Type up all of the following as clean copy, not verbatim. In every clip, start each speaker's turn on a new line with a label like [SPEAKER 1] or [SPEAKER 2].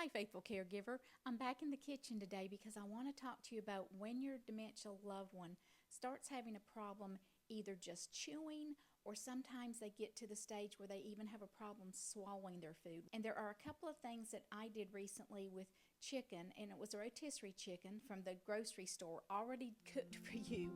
[SPEAKER 1] Hi, faithful caregiver. I'm back in the kitchen today because I want to talk to you about when your dementia loved one starts having a problem either just chewing, or sometimes they get to the stage where they even have a problem swallowing their food. And there are a couple of things that I did recently with chicken, and it was a rotisserie chicken from the grocery store, already cooked for you.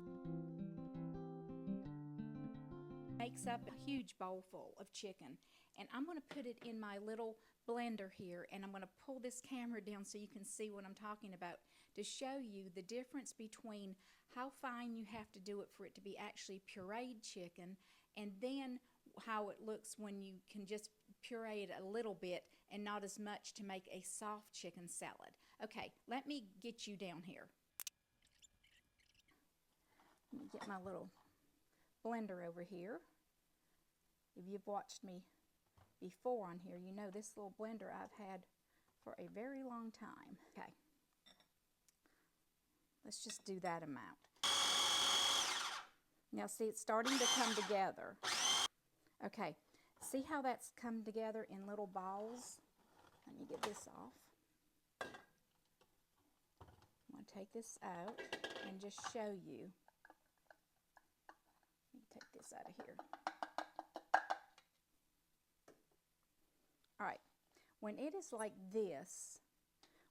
[SPEAKER 1] Makes up a huge bowl full of chicken, and I'm going to put it in my little blender here, and I'm going to pull this camera down so you can see what I'm talking about, to show you the difference between how fine you have to do it for it to be actually pureed chicken, and then how it looks when you can just puree it a little bit and not as much to make a soft chicken salad. Okay, let me get you down here. Let me get my little blender over here. If you've watched me before on here, you know this little blender I've had for a very long time. Okay, let's just do that amount. Now see, it's starting to come together. Okay, see how that's come together in little balls? Let me get this off. I'm going to take this out and just show you. Let me take this out of here. All right, when it is like this,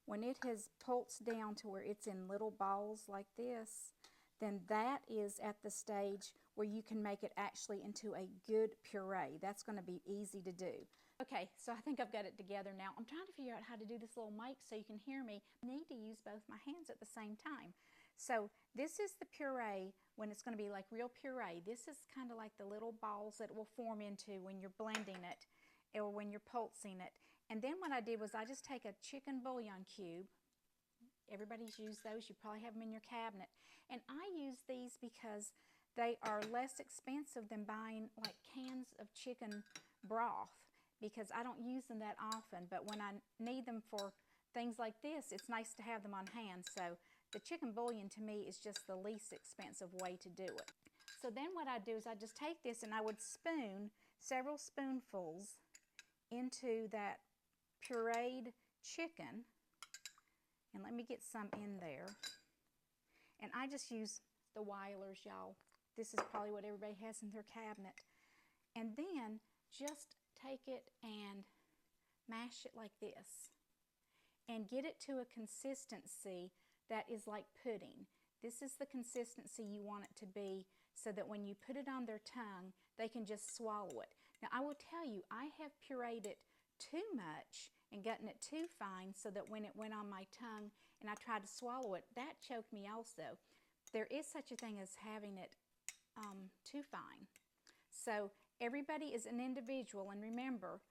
[SPEAKER 1] when it has pulsed down to where it's in little balls like this, then that is at the stage where you can make it actually into a good puree. That's going to be easy to do. Okay, so I think I've got it together now. I'm trying to figure out how to do this little mic so you can hear me. I need to use both my hands at the same time. So this is the puree when it's going to be like real puree. This is kind of like the little balls that it will form into when you're blending it, or when you're pulsing it. And then what I did was I just take a chicken bouillon cube. Everybody's used those. You probably have them in your cabinet. And I use these because they are less expensive than buying like cans of chicken broth, because I don't use them that often. But when I need them for things like this, it's nice to have them on hand. So the chicken bouillon to me is just the least expensive way to do it. So then what I do is I just take this and I would spoon several spoonfuls into that pureed chicken, and let me get some in there. And I just use the Weilers, y'all. This is probably what everybody has in their cabinet. And then just take it and mash it like this and get it to a consistency that is like pudding. This is the consistency you want it to be, so that when you put it on their tongue, they can just swallow it. Now, I will tell you, I have pureed it too much and gotten it too fine, so that when it went on my tongue and I tried to swallow it, that choked me also. There is such a thing as having it too fine. So everybody is an individual, and remember,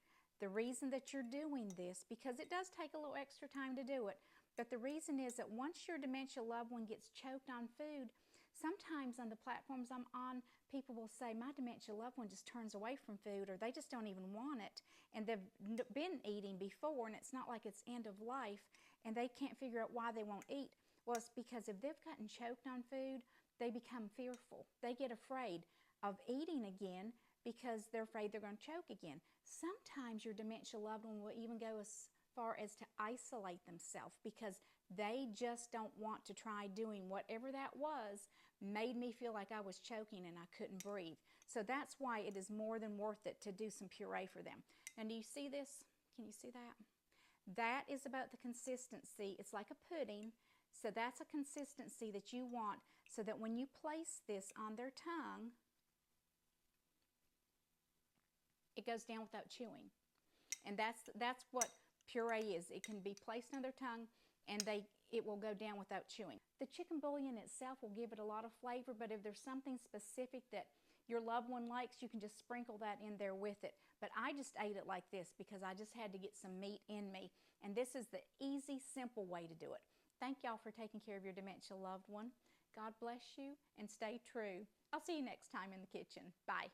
[SPEAKER 1] the reason that you're doing this, because it does take a little extra time to do it, but the reason is that once your dementia loved one gets choked on food, sometimes on the platforms I'm on, people will say, my dementia loved one just turns away from food, or they just don't even want it, and they've been eating before, and it's not like it's end of life, and they can't figure out why they won't eat. Well, it's because if they've gotten choked on food, they become fearful. They get afraid of eating again because they're afraid they're going to choke again. Sometimes your dementia loved one will even go as far as to isolate themselves because they just don't want to try doing whatever that was made me feel like I was choking and I couldn't breathe. So that's why it is more than worth it to do some puree for them. Now, do you see this? Can you see that? That is about the consistency. It's like a pudding. So that's a consistency that you want, so that when you place this on their tongue, it goes down without chewing. And that's what puree is. It can be placed on their tongue and it will go down without chewing. The chicken bouillon itself will give it a lot of flavor, but if there's something specific that your loved one likes, you can just sprinkle that in there with it. But I just ate it like this because I just had to get some meat in me. And this is the easy, simple way to do it. Thank y'all for taking care of your dementia loved one. God bless you and stay true. I'll see you next time in the kitchen. Bye.